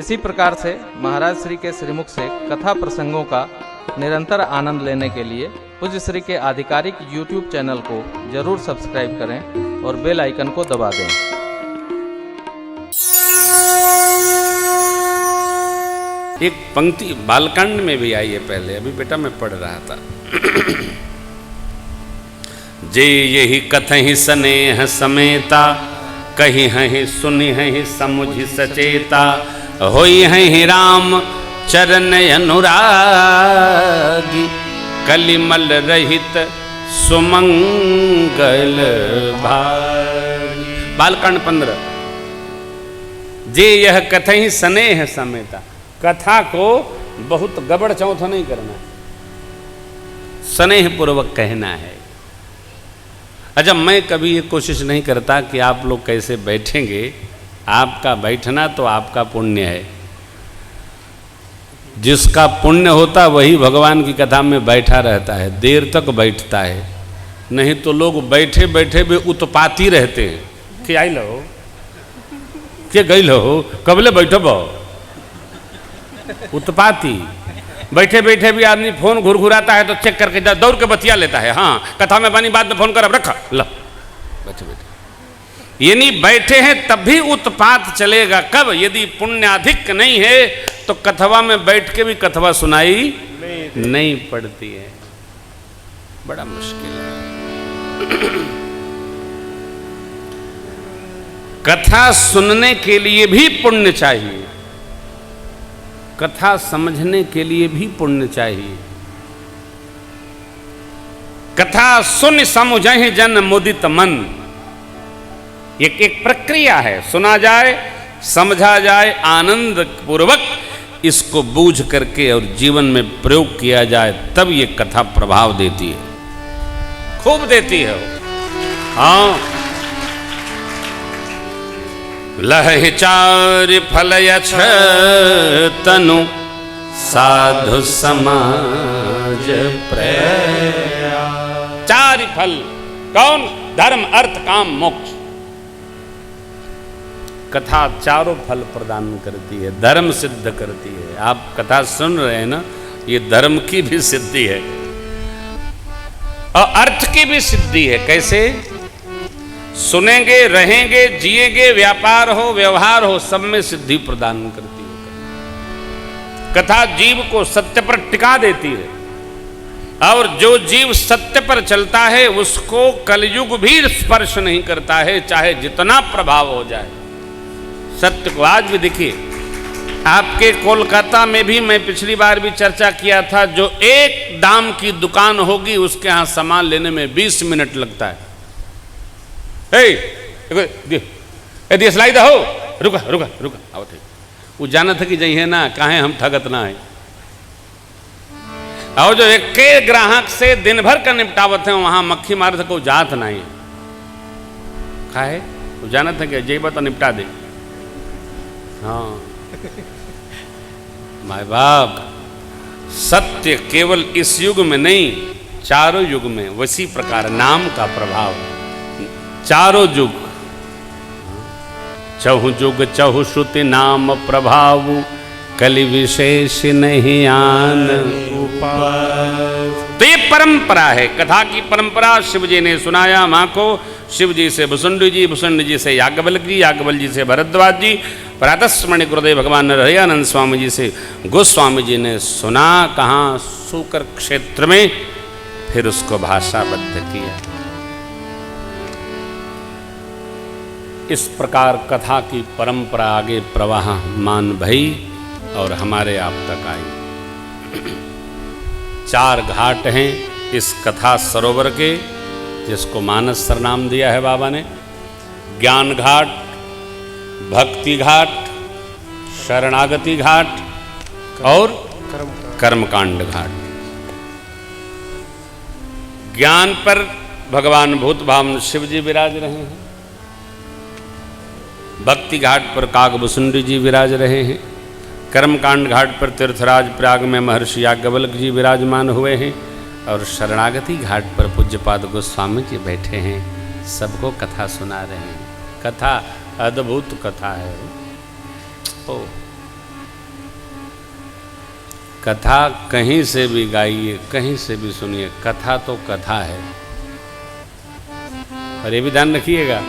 इसी प्रकार से महाराज श्री के श्रीमुख से कथा प्रसंगों का निरंतर आनंद लेने के लिए पूज्य श्री के आधिकारिक YouTube चैनल को जरूर सब्सक्राइब करें और बेल आइकन को दबा दें। एक पंक्ति बालकांड में भी आई है पहले, अभी बेटा मैं पढ़ रहा था। जे यही कथहि स्नेह समेता, कही हैं सुनि हैं समुझ सचेता, होई हैं राम चरण अनुरागी, कलिमल रहित सुमंगल भागी। बालकांड 15। जे यह कथहि स्नेह समेता, कथा को बहुत गबड़ चौथा नहीं करना, स्नेह पूर्वक कहना है। अच्छा, मैं कभी ये कोशिश नहीं करता कि आप लोग कैसे बैठेंगे, आपका बैठना तो आपका पुण्य है। जिसका पुण्य होता वही भगवान की कथा में बैठा रहता है, देर तक बैठता है। नहीं तो लोग बैठे बैठे भी उत्पाती रहते हैं कि आई लो के गई लो, कबले बैठो उत्पाती। बैठे बैठे भी आदमी फोन घुरघुराता है तो चेक करके दौड़ के बतिया लेता है। हाँ, कथा में पानी बाद में फोन कर, अब रखा लो बैठे बैठे। यानी बैठे हैं तब भी उत्पात चलेगा। कब? यदि पुण्य अधिक नहीं है तो कथवा में बैठ के भी कथवा सुनाई नहीं पड़ती है, बड़ा मुश्किल है। कथा सुनने के लिए भी पुण्य चाहिए, कथा समझने के लिए भी पुण्य चाहिए। कथा सुन समुझहि जन मुदित मन, एक प्रक्रिया है। सुना जाए, समझा जाए, आनंद पूर्वक इसको बूझ करके और जीवन में प्रयोग किया जाए, तब ये कथा प्रभाव देती है, खूब देती है। हाँ, लह चार फल यछ तनु, साधु समाज प्रया। चार फल कौन? धर्म, अर्थ, काम, मोक्ष। कथा चारों फल प्रदान करती है, धर्म सिद्ध करती है। आप कथा सुन रहे हैं ना, ये धर्म की भी सिद्धि है और अर्थ की भी सिद्धि है। कैसे? सुनेंगे, रहेंगे, जिएंगे, व्यापार हो, व्यवहार हो, सब में सिद्धि प्रदान करती है। कथा जीव को सत्य पर टिका देती है और जो जीव सत्य पर चलता है उसको कलयुग भी स्पर्श नहीं करता है, चाहे जितना प्रभाव हो जाए। सत्य को आज भी देखिए, आपके कोलकाता में भी मैं पिछली बार भी चर्चा किया था, जो एक दाम की दुकान होगी उसके यहाँ सामान लेने में 20 मिनट लगता है। दिसलाई हो, रुका रुका रुका, आओ थे वो जाना था कि जइए ना, काहे हम ठगत ना है। और जो एक के ग्राहक से दिन भर का निपटावत है, वहां मक्खी मारे थे को जात नहीं है, काहे वो जाना था कि जय तो निपटा दे। हाँ माय बाप, सत्य केवल इस युग में नहीं, चारों युग में वैसी प्रकार नाम का प्रभाव, चारों युग, चहु जुग चहु श्रुति नाम प्रभाव, कलि विशेष नहीं आन उपाय। तो ये परंपरा है, कथा की परंपरा। शिव जी ने सुनाया माँ को, शिव जी से भुसुंडी जी, भुसुंडी जी से याज्ञवल्क्य जी, याज्ञवल्क्य जी से भरद्वाज जी, प्रातस्मरणीय गुरुदेव भगवान नरहरियानंद स्वामी जी से गोस्वामी जी ने सुना। कहाँ? सूकर क्षेत्र में। फिर उसको भाषाबद्ध किया। इस प्रकार कथा की परंपरा आगे प्रवाहमान भई और हमारे आप तक आई। 4 घाट हैं इस कथा सरोवर के, जिसको मानस सर नाम दिया है बाबा ने। ज्ञान घाट, भक्ति घाट, शरणागति घाट और कर्मकांड घाट। ज्ञान पर भगवान भूत भावन शिव जी विराज रहे हैं, भक्ति घाट पर कागभुसुंडी जी विराज रहे हैं, कर्मकांड घाट पर तीर्थराज प्रयाग में महर्षि याज्ञवल्क्य जी विराजमान हुए हैं और शरणागति घाट पर पूज्यपाद गोस्वामी जी बैठे हैं, सबको कथा सुना रहे हैं। कथा अद्भुत कथा है। ओ कथा कहीं से भी गाइए, कहीं से भी सुनिए, कथा तो कथा है। और ये भी ध्यान रखिएगा,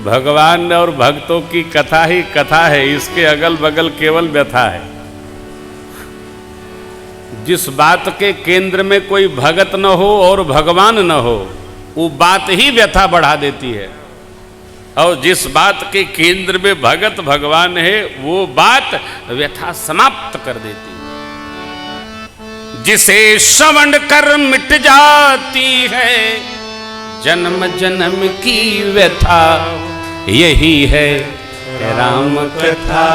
भगवान और भक्तों की कथा ही कथा है, इसके अगल बगल केवल व्यथा है। जिस बात के केंद्र में कोई भगत न हो और भगवान न हो, वो बात ही व्यथा बढ़ा देती है। और जिस बात के केंद्र में भगत भगवान है, वो बात व्यथा समाप्त कर देती है। जिसे श्रवण कर मिट जाती है जन्म जन्म की व्यथा, यही है राम कथा,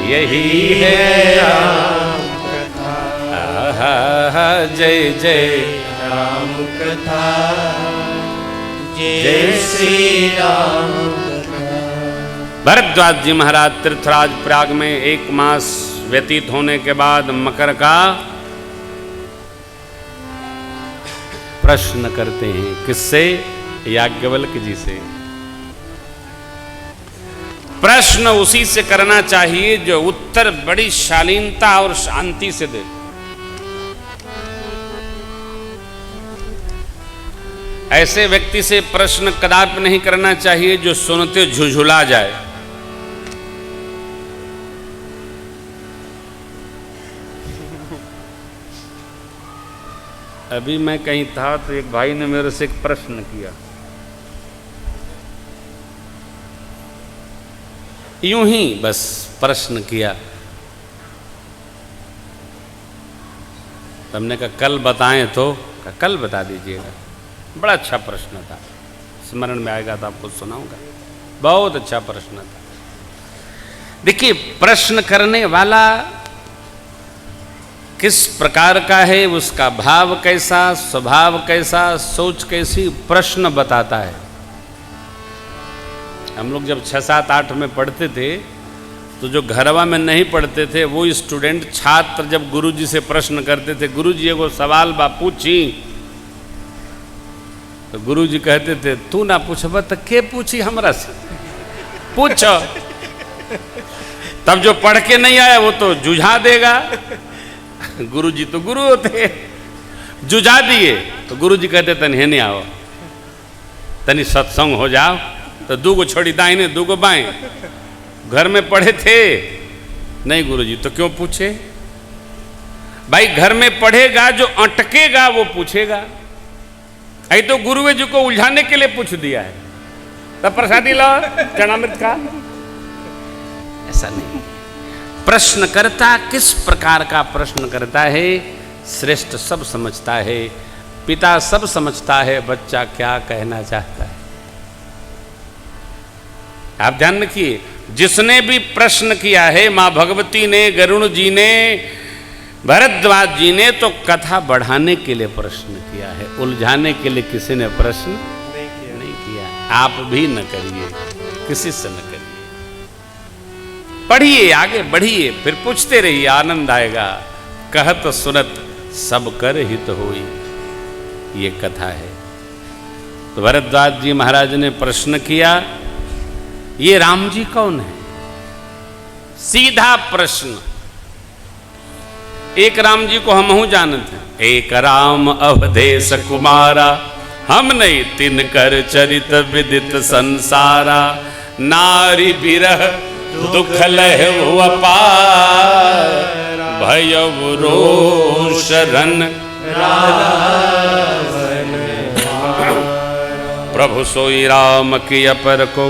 यही है राम कथा। जय जय राम कथा, जय श्री राम कथा। भरद्वाज जी महाराज तीर्थराज प्रयाग में 1 मास व्यतीत होने के बाद मकर का प्रश्न करते हैं। किससे? याज्ञवल्क्य जी से। प्रश्न उसी से करना चाहिए जो उत्तर बड़ी शालीनता और शांति से दे। ऐसे व्यक्ति से प्रश्न कदापि नहीं करना चाहिए जो सुनते झुझुला जाए। अभी मैं कहीं था तो एक भाई ने मेरे से एक प्रश्न किया, यूं ही बस प्रश्न किया। हमने कहा कल बताएं तो? कहा कल बता दीजिएगा। बड़ा अच्छा प्रश्न था, स्मरण में आएगा तो आपको सुनाऊंगा। बहुत अच्छा प्रश्न था। देखिए, प्रश्न करने वाला किस प्रकार का है, उसका भाव कैसा, स्वभाव कैसा, सोच कैसी, प्रश्न बताता है। हम लोग जब 6, 7, 8 में पढ़ते थे तो जो घरवा में नहीं पढ़ते थे वो स्टूडेंट छात्र जब गुरुजी से प्रश्न करते थे, गुरुजी एगो सवाल बा पूछी, तो गुरुजी कहते थे तू ना पूछब तो के पूछी हमरा से, पूछ। तब जो पढ़ के नहीं आया वो तो जुझा देगा। गुरुजी तो गुरु होते, जुझा दिए तो गुरुजी कहते तनी नहीं आओ, तनी सत्संग हो जाओ। तो 2 को छोड़ी दाहिने 2 को बाएं। घर में पढ़े थे नहीं गुरुजी, तो क्यों पूछे भाई? घर में पढ़ेगा जो अटकेगा वो पूछेगा। ऐ तो गुरुए जी को उलझाने के लिए पूछ दिया है, तब प्रसादी लो चरणामृत का। ऐसा नहीं। प्रश्नकर्ता किस प्रकार का प्रश्न करता है, श्रेष्ठ सब समझता है, पिता सब समझता है, बच्चा क्या कहना चाहता है। आप ध्यान रखिए, जिसने भी प्रश्न किया है, मां भगवती ने, गरुण जी ने, भरद्वाज जी ने, तो कथा बढ़ाने के लिए प्रश्न किया है, उलझाने के लिए किसी ने प्रश्न नहीं किया। आप भी न करिए, किसी से न करिए। पढ़िए, आगे बढ़िए, फिर पूछते रहिए, आनंद आएगा। कहत सुनत सब कर हित होई, ये कथा है। तो भरद्वाज जी महाराज ने प्रश्न किया, ये राम जी कौन है? सीधा प्रश्न। एक राम जी को हमहू जानते हैं, एक राम अवधेश कुमारा, हम नहीं तिनकर चरित विदित संसारा, नारी बिरह दुख लहु अपार, भयव रोष रन प्रभु सोई राम की अपर को,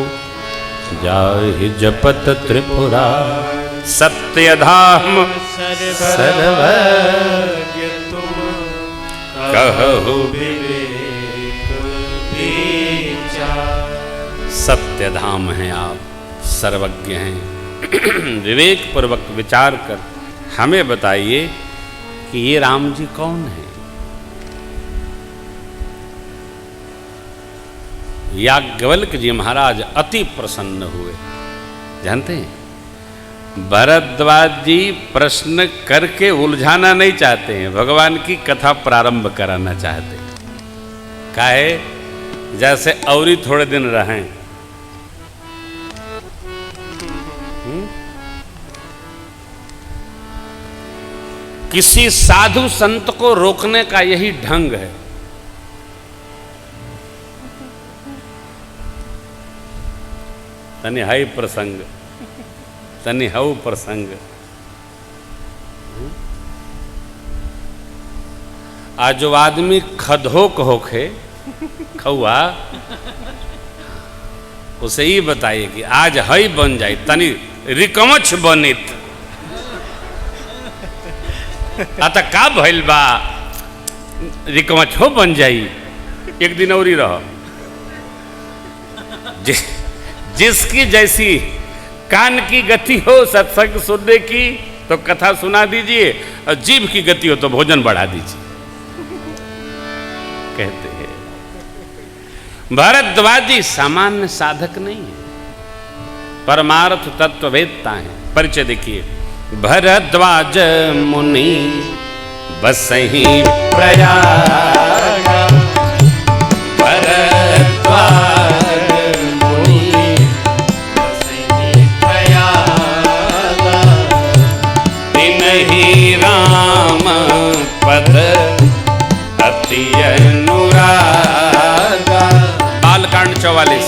जाहि जपत त्रिपुरा, सत्य धाम सर्वज्ञ तुम, कहु विवेक विचार। सत्य धाम हैं आप, सर्वज्ञ हैं। विवेक पूर्वक विचार कर हमें बताइए कि ये राम जी कौन है। याज्ञवल्क्य जी महाराज अति प्रसन्न हुए। जानते हैं, भरद्वाज जी प्रश्न करके उलझाना नहीं चाहते हैं, भगवान की कथा प्रारंभ कराना चाहते हैं। काहे? जैसे औरी थोड़े दिन रहें। किसी साधु संत को रोकने का यही ढंग है। तनि हाई प्रसंग, तनि हऊ प्रसंग। आज जो आदमी खधोक होखे खौआ, उसे ही बताइए कि आज हई बन जाए, तनि रिकमच बनित आता का भइल बा, रिकमच हो बन जाई, एक दिन और ही रहो। जिसकी जैसी कान की गति हो सत्संग सुनने की तो कथा सुना दीजिए, और जीभ की गति हो तो भोजन बढ़ा दीजिए। कहते हैं भारद्वाजी सामान्य साधक नहीं है, परमार्थ तत्ववेत्ता है। परिचय देखिए, भरद्वाज मुनि बसहि प्रयाग, भरद्वाज मुनि बसहि प्रयाग, तिन्हि राम पद अति अनुरागा। बालकांड 44।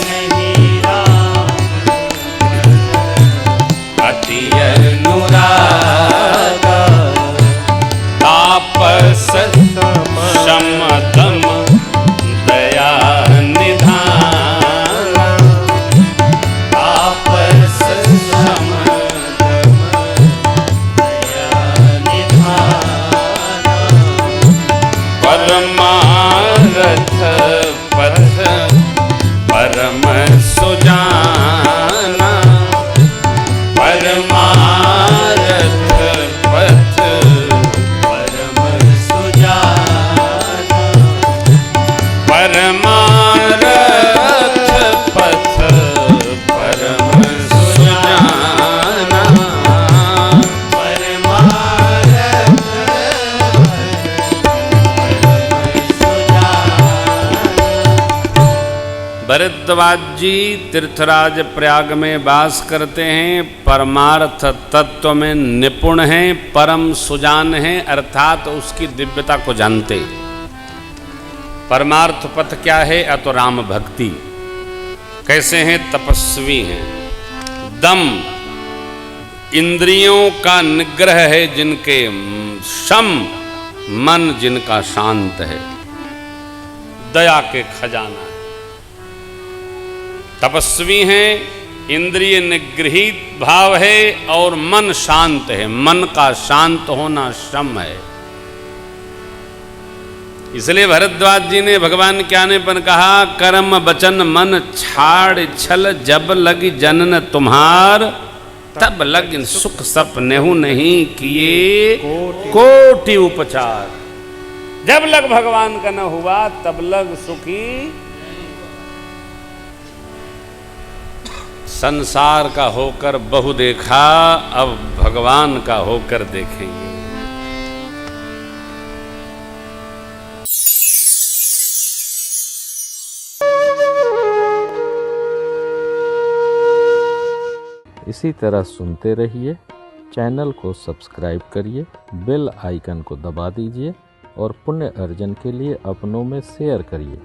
अति अनुरागा, तापस समदम दया निधान, तापस समदम दया निधान, परमारथ पथ परम सुजाना, परमारथ पथ परम सुजाना, परमारथ पथ परम सुजाना, परमारथ भरद्वाज जी तीर्थराज प्रयाग में वास करते हैं, परमार्थ तत्व में निपुण हैं, परम सुजान हैं, अर्थात उसकी दिव्यता को जानते हैं। परमार्थ पथ क्या है? तो राम भक्ति। कैसे हैं? तपस्वी हैं। दम इंद्रियों का निग्रह है जिनके, शम मन जिनका शांत है, दया के खजाना है। तपस्वी हैं, इंद्रिय निगृहित भाव है और मन शांत है। मन का शांत होना श्रम है। इसलिए भरद्वाज जी ने भगवान के आने पर कहा, कर्म वचन मन छाड़ छल, जब लग जनन तुम्हार, तब लग सुख सपनेहु नहीं किए कोटि उपचार। जब लग भगवान का न हुआ तब लग सुखी, संसार का होकर बहु देखा, अब भगवान का होकर देखेंगे। इसी तरह सुनते रहिए, चैनल को सब्सक्राइब करिए, बेल आइकन को दबा दीजिए और पुण्य अर्जन के लिए अपनों में शेयर करिए।